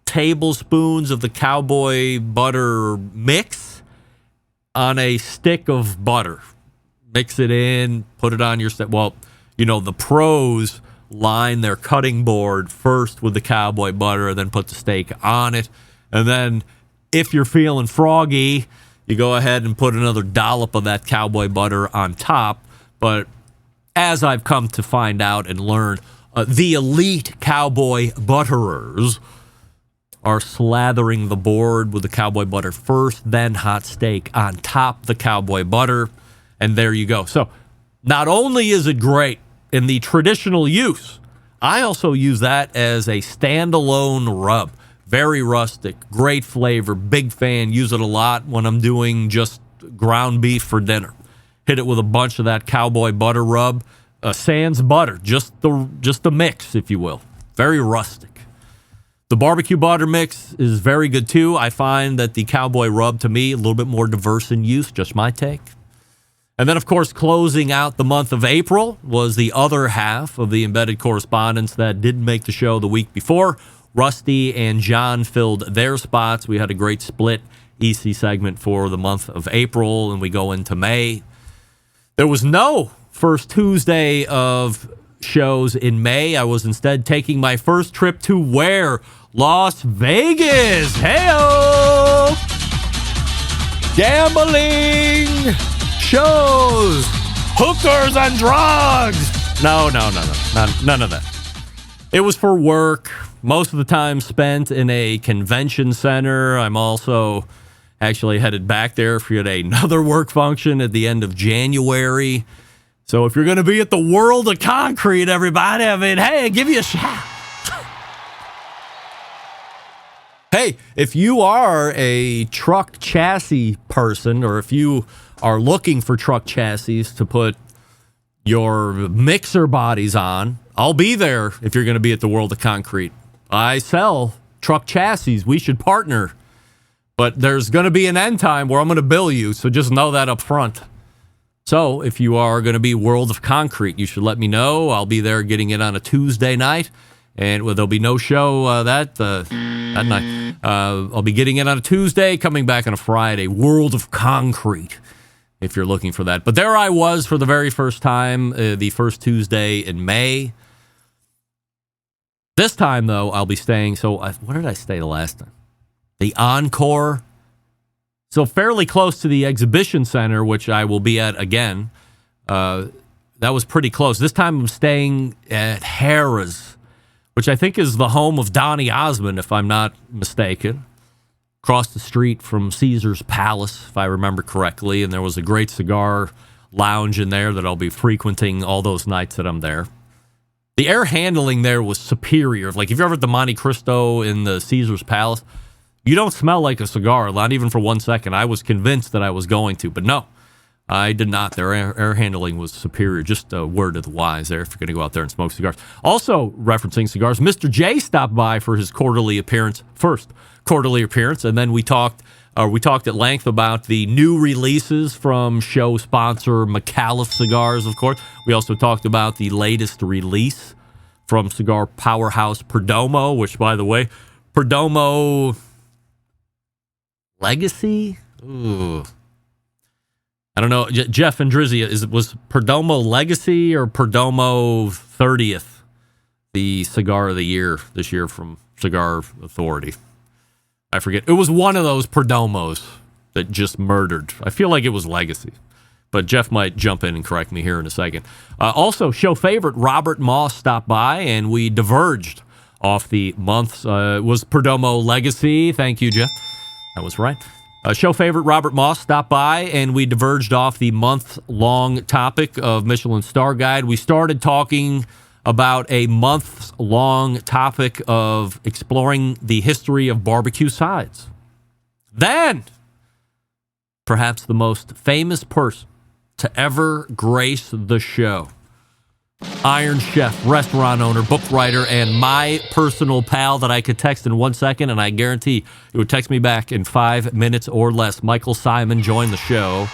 [SPEAKER 5] tablespoons of the Cowboy Butter Mix on a stick of butter. Mix it in, put it on your steak. Well, you know, the pros line their cutting board first with the Cowboy butter, then put the steak on it. And then if you're feeling froggy, you go ahead and put another dollop of that Cowboy butter on top. But as I've come to find out and learn, the elite Cowboy butterers are slathering the board with the Cowboy butter first, then hot steak on top the Cowboy butter. And there you go. So not only is it great in the traditional use, I also use that as a standalone rub. Very rustic, great flavor, big fan. Use it a lot when I'm doing just ground beef for dinner. Hit it with a bunch of that Cowboy butter rub. Sans butter, just the mix, if you will. Very rustic. The barbecue butter mix is very good too. I find that the Cowboy rub, to me, a little bit more diverse in use. Just my take. And then, of course, closing out the month of April was the other half of the embedded correspondence that didn't make the show the week before. Rusty and John filled their spots. We had a great split EC segment for the month of April, and we go into May. There was no first Tuesday of shows in May. I was instead taking my first trip to where? Las Vegas. Hey-o! Gambling! Shows, hookers and drugs. No, none of that. It was for work. Most of the time spent in a convention center. I'm also actually headed back there for yet another work function at the end of January. So if you're going to be at the World of Concrete, everybody, I mean, hey, give you a shot. Hey, if you are a truck chassis person, or if you are looking for truck chassis to put your mixer bodies on, I'll be there if you're going to be at the World of Concrete. I sell truck chassis. We should partner. But there's going to be an end time where I'm going to bill you, so just know that up front. So if you are going to be World of Concrete, you should let me know. I'll be there getting it on a Tuesday night. And there'll be no show that night. I'll be getting it on a Tuesday, coming back on a Friday. World of Concrete, if you're looking for that. But there I was for the very first time, the first Tuesday in May. This time, though, I'll be staying. So where did I stay the last time? The Encore. So fairly close to the Exhibition Center, which I will be at again. That was pretty close. This time I'm staying at Harrah's, which I think is the home of Donny Osmond, if I'm not mistaken. Across the street from Caesar's Palace, if I remember correctly. And there was a great cigar lounge in there that I'll be frequenting all those nights that I'm there. The air handling there was superior. Like, if you're ever at the Monte Cristo in the Caesar's Palace, you don't smell like a cigar, not even for 1 second. I was convinced that I was going to, but no, I did not. Their air handling was superior. Just a word to the wise there if you're going to go out there and smoke cigars. Also, referencing cigars, Mr. J stopped by for his first quarterly appearance, and then we talked at length about the new releases from show sponsor McAuliffe Cigars, of course. We also talked about the latest release from cigar powerhouse Perdomo, which, by the way, Perdomo Legacy? Ooh. I don't know. Jeff and Drizzy, was Perdomo Legacy or Perdomo 30th the cigar of the year this year from Cigar Authority? I forget. It was one of those Perdomos that just murdered. I feel like it was Legacy, but Jeff might jump in and correct me here in a second. Also, show favorite Robert Moss stopped by, and we diverged off the month's. Was Perdomo Legacy? Thank you, Jeff. That was right. Show favorite Robert Moss stopped by, and we diverged off the month-long topic of Michelin Star Guide. We started talking about a month-long topic of exploring the history of barbecue sides. Then, perhaps the most famous person to ever grace the show, Iron Chef, restaurant owner, book writer, and my personal pal that I could text in 1 second, and I guarantee he would text me back in 5 minutes or less. Michael Simon joined the show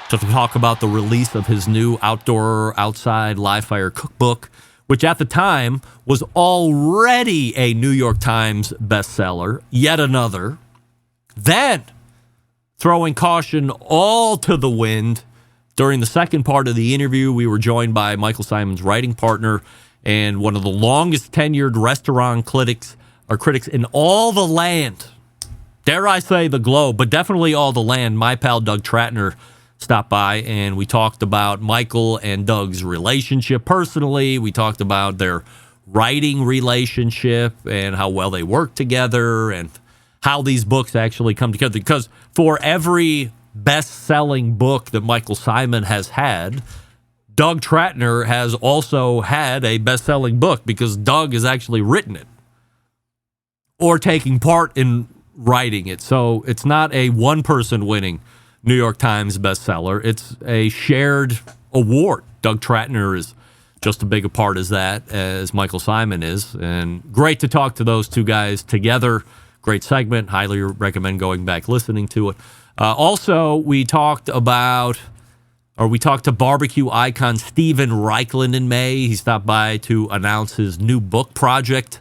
[SPEAKER 5] to talk about the release of his new outdoor, outside, live fire cookbook, which at the time was already a New York Times bestseller, yet another. Then, throwing caution all to the wind, during the second part of the interview, we were joined by Michael Simon's writing partner and one of the longest tenured restaurant critics in all the land. Dare I say the globe, but definitely all the land. My pal Doug Tratner stopped by, and we talked about Michael and Doug's relationship personally. We talked about their writing relationship and how well they work together and how these books actually come together. Because for every best-selling book that Michael Simon has had, Doug Tratner has also had a best-selling book because Doug has actually written it or taking part in writing it. So it's not a one-person winning New York Times bestseller. It's a shared award. Doug Tratner is just as big a part as that as Michael Simon is. And great to talk to those two guys together. Great segment. Highly recommend going back listening to it. Also, we talked to barbecue icon Steven Reichland in May. He stopped by to announce his new book project,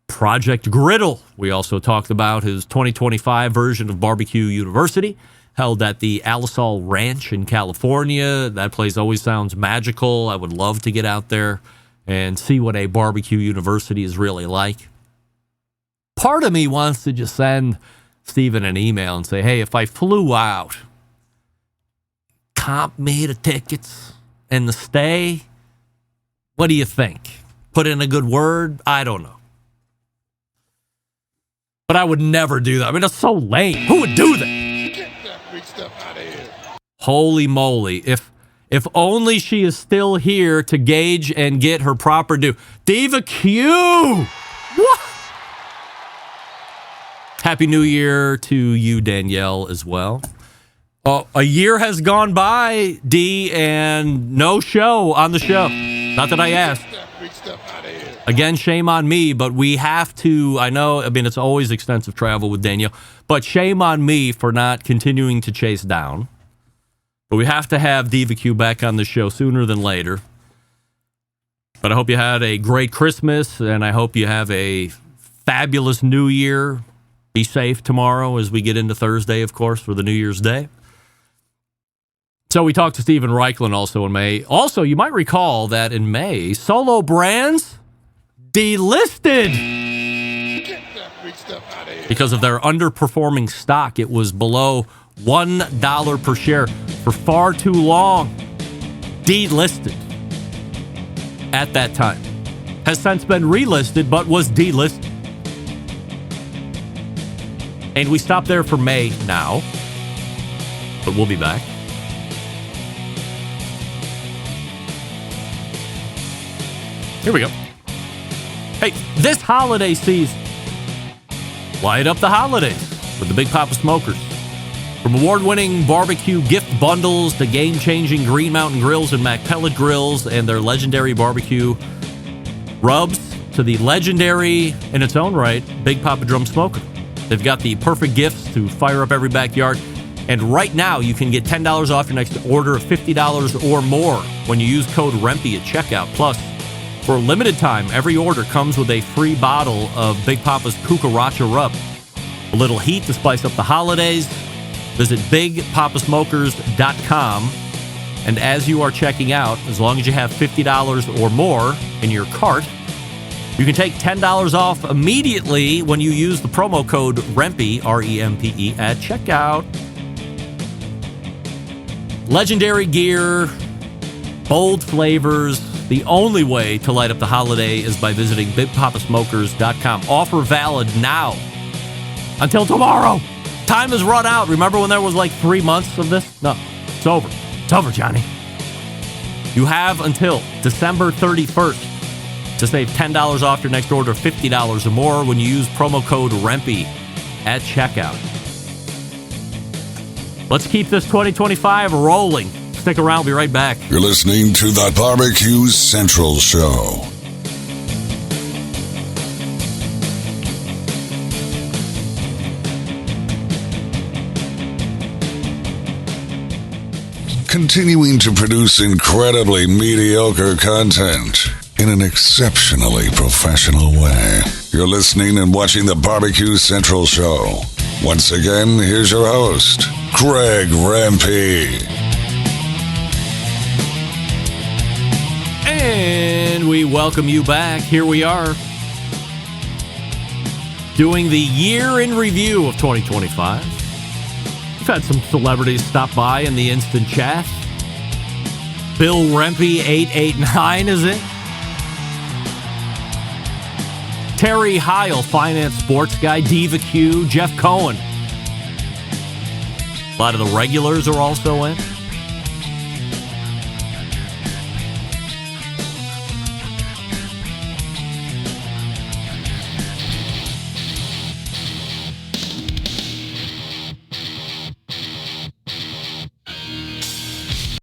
[SPEAKER 5] Project Griddle. We also talked about his 2025 version of Barbecue University, held at the Alisal Ranch in California. That place always sounds magical. I would love to get out there and see what a barbecue university is really like. Part of me wants to just send Steven an email and say, hey, if I flew out, comp me the tickets and the stay, what do you think? Put in a good word? I don't know. But I would never do that. I mean, that's so lame. Who would do that?
[SPEAKER 8] Get that big stuff out of here.
[SPEAKER 5] Holy moly. If If only she is still here to gauge and get her proper due. Diva Q! What? Happy New Year to you, Danielle, as well. A year has gone by, D, and no show on the show. Not that I asked. Again, shame on me, but we have to. I mean, it's always extensive travel with Danielle, but shame on me for not continuing to chase down. But we have to have Diva Q back on the show sooner than later. But I hope you had a great Christmas, and I hope you have a fabulous New Year. Be safe tomorrow as we get into Thursday, of course, for the New Year's Day. So we talked to Steven Reichlin also in May. Also, you might recall that in May, Solo Brands delisted because of their underperforming stock. It was below $1 per share for far too long. Delisted at that time. Has since been relisted, but was delisted. And we stopped there for May now, but we'll be back. Here we go. Hey, this holiday season, light up the holidays with the Big Papa Smokers. From award-winning barbecue gift bundles to game-changing Green Mountain Grills and Mac Pellet Grills and their legendary barbecue rubs to the legendary, in its own right, Big Papa Drum Smoker. They've got the perfect gifts to fire up every backyard. And right now, you can get $10 off your next order of $50 or more when you use code REMPY at checkout. Plus, for a limited time, every order comes with a free bottle of Big Papa's Cucaracha Rub. A little heat to spice up the holidays. Visit BigPapaSmokers.com. And as you are checking out, as long as you have $50 or more in your cart, you can take $10 off immediately when you use the promo code REMPE, R-E-M-P-E, at checkout. Legendary gear, bold flavors. The only way to light up the holiday is by visiting BigPapaSmokers.com. Offer valid now until tomorrow. Time has run out. Remember when there was like 3 months of this? No, it's over. It's over, Johnny. You have until December 31st to save $10 off your next order of $50 or more when you use promo code REMPE at checkout. Let's keep this 2025 rolling. Stick around. We'll be right back.
[SPEAKER 6] You're listening to the Barbecue Central Show. Continuing to produce incredibly mediocre content in an exceptionally professional way. You're listening and watching the Barbecue Central Show. Once again, here's your host, Greg Rempe.
[SPEAKER 5] And we welcome you back. Here we are, doing the year in review of 2025. We've had some celebrities stop by in the instant chat. Bill Rempe 889 is it? Terry Heil, finance sports guy. Diva Q, Jeff Cohen. A lot of the regulars are also in.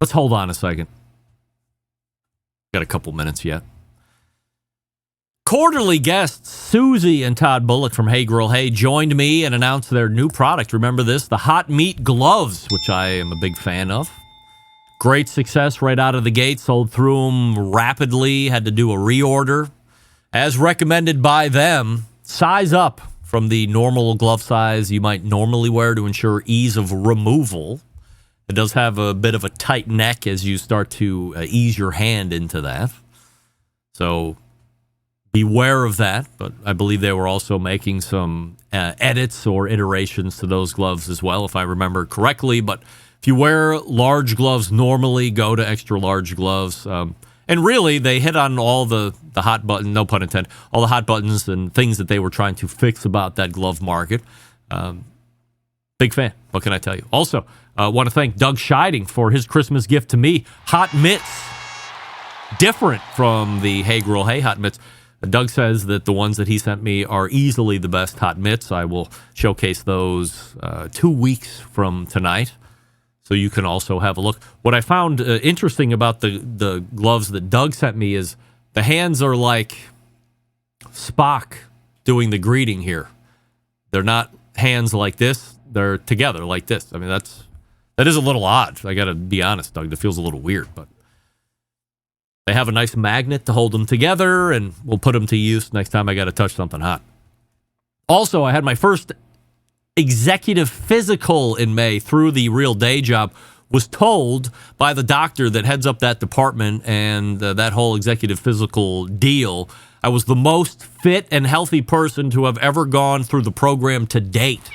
[SPEAKER 5] Let's hold on a second. Got a couple minutes yet. Quarterly guests Susie and Todd Bullock from Hey Grill Hey joined me and announced their new product. Remember this? The hot meat gloves, which I am a big fan of. Great success right out of the gate. Sold through them rapidly. Had to do a reorder. As recommended by them, size up from the normal glove size you might normally wear to ensure ease of removal. It does have a bit of a tight neck as you start to ease your hand into that. So beware of that. But I believe they were also making some edits or iterations to those gloves as well, if I remember correctly. But if you wear large gloves normally, go to extra large gloves. And really, they hit on all the hot button, no pun intended, all the hot buttons and things that they were trying to fix about that glove market. Big fan. What can I tell you? Also, Want to thank Doug Scheiding for his Christmas gift to me. Hot mitts. Different from the Hey Girl Hey hot mitts. Doug says that the ones that he sent me are easily the best hot mitts. I will showcase those 2 weeks from tonight, so you can also have a look. What I found interesting about the gloves that Doug sent me is the hands are like Spock doing the greeting here. They're not hands like this. They're together like this. I mean, that is a little odd. I got to be honest, Doug. That feels a little weird, but they have a nice magnet to hold them together, and we'll put them to use next time I got to touch something hot. Also, I had my first executive physical in May through the real day job. Was told by the doctor that heads up that department and that whole executive physical deal, I was the most fit and healthy person to have ever gone through the program to date.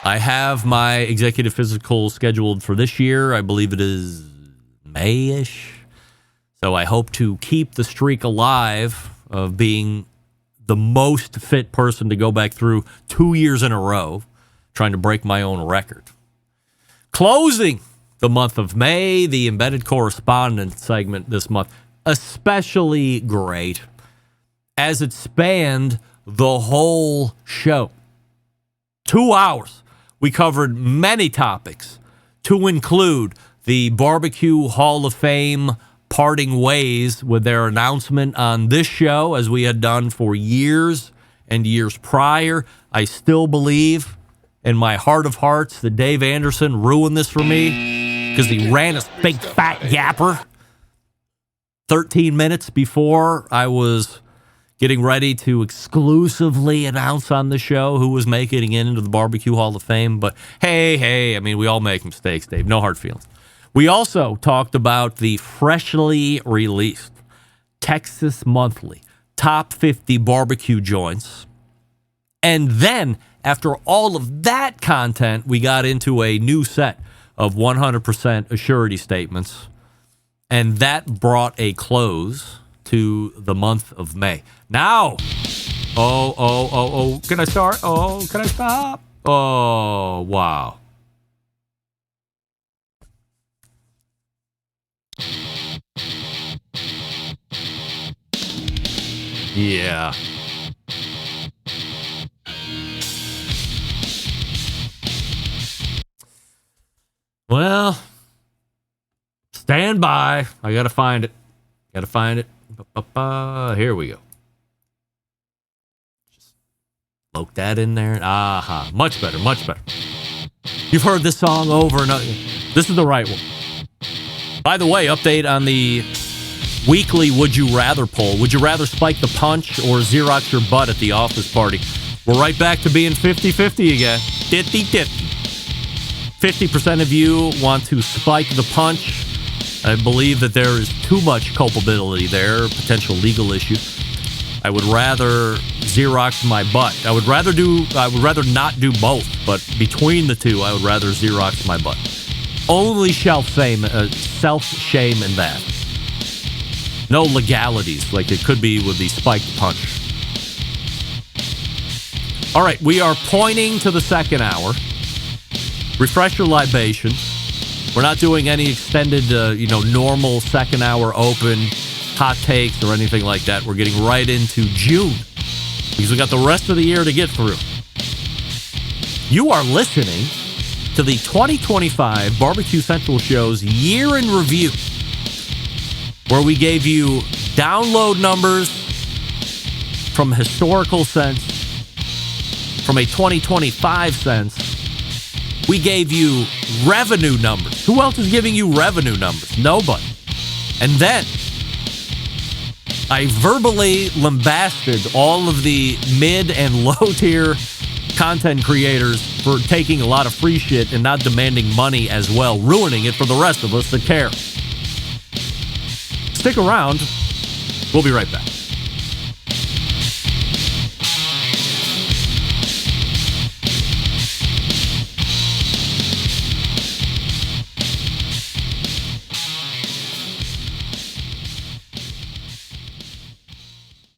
[SPEAKER 5] I have my executive physical scheduled for this year. I believe it is May-ish. So I hope to keep the streak alive of being the most fit person to go back through 2 years in a row, trying to break my own record. Closing the month of May, the embedded correspondent segment this month, especially great as it spanned the whole show. 2 hours. We covered many topics to include the Barbecue Hall of Fame parting ways with their announcement on this show, as we had done for years and years prior. I still believe in my heart of hearts that Dave Anderson ruined this for me because he ran his big fat yapper 13 minutes before I was getting ready to exclusively announce on the show who was making it into the Barbecue Hall of Fame. But hey, I mean, we all make mistakes, Dave. No hard feelings. We also talked about the freshly released Texas Monthly Top 50 Barbecue Joints. And then, after all of that content, we got into a new set of 100% assurity statements. And that brought a close to the month of May. Now, can I start? Oh, can I stop? Oh, wow. Yeah. Well, stand by. I gotta find it. Here we go. Just load that in there. Aha. Much better. You've heard this song over and over. This is the right one. By the way, update on the weekly Would You Rather poll. Would you rather spike the punch or Xerox your butt at the office party? We're right back to being 50-50 again. 50-50. 50% of you want to spike the punch. I believe that there is too much culpability there, potential legal issue. I would rather Xerox my butt. I would rather not do both, but between the two, I would rather Xerox my butt. Only self-shame in that. No legalities like it could be with the spiked punch. All right, we are pointing to the second hour. Refresh your libation. We're not doing any extended, normal second hour open hot takes or anything like that. We're getting right into June because we got the rest of the year to get through. You are listening to the 2025 Barbecue Central Show's Year in Review, where we gave you download numbers from a historical sense, from a 2025 sense. We gave you revenue numbers. Who else is giving you revenue numbers? Nobody. And then I verbally lambasted all of the mid and low tier content creators for taking a lot of free shit and not demanding money as well, ruining it for the rest of us that care. Stick around. We'll be right back.